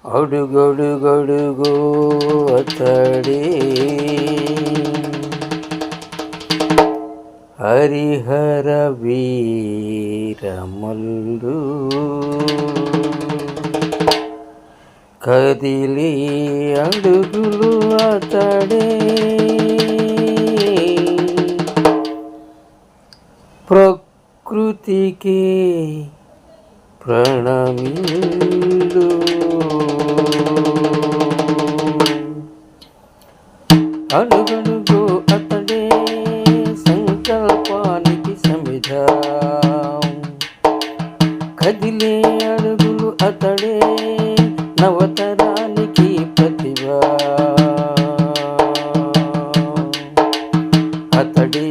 అడుగడుగడుగో అతడే హరిహర వీరమల్లు కదిలి అడుగులు అతడే ప్రకృతికి ప్రణమిల్లు అడుగడుగు అతడే సంకల్పానికి సమిధ కదిలే అడుగులు అతడే నవతరానికి ప్రతిభ అతడే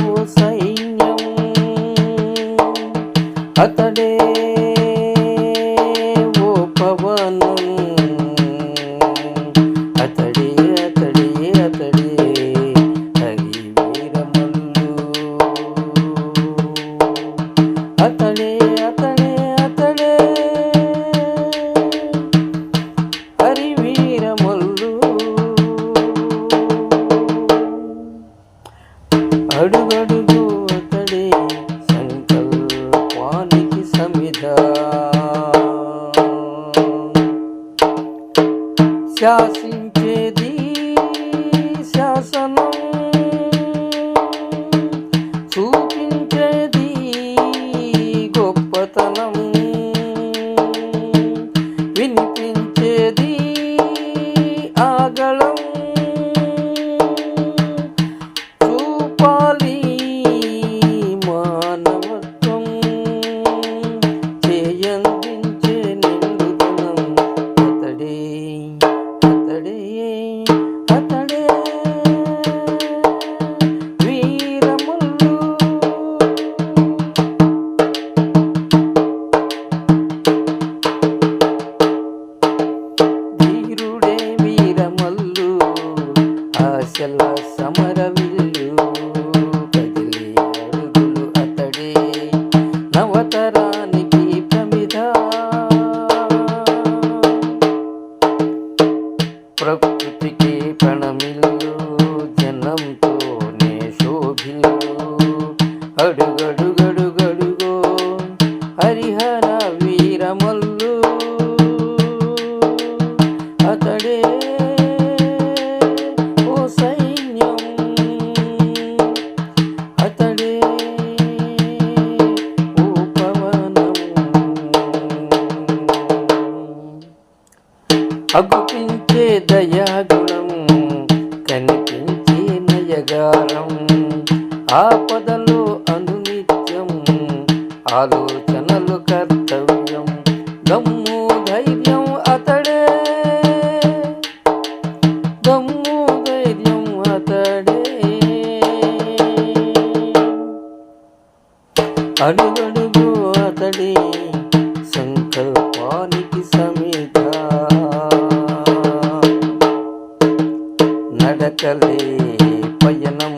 ఓ సైన్యం అతడే ఓ పవనం అతడే అతడే అతడే హరి వీరమల్లు అతడే అతడే అతడే హరి వీరమల్లు అడుగడుగు అతడే సంకల్పానికి సమిధ శాసించేది శాసనం చూపించేది గొప్పతనం వినిపించేది ఆగళం చూపాలి మానవత్వం చేయందించే నిండుదనం అతడే అతడే అతడే వీరమల్లు ధీరుడే వీరమల్లు ఆశల సమరవిల్లు కదిలే అడుగులు అతడే నవతరానికి ప్రమిద ప్రకృతికి ప్రణమిల్లు జనంతోనే శోభిల్లు అడుగడుగడుగడుగో హరిహర వీరమల్లు అతడే ఓ సైన్యం అతడే ఓ పవనం అగుపించే దయాగుణం కనిపించే నయగారం ఆపదలో అనునిత్యం ఆలోచనలు కర్తవ్యం దమ్ము ధైర్యం అతడే దమ్ము ధైర్యం అతడే అడుగడుగు అతడే సంకల్పానికి సమిధ నడకలే పయనం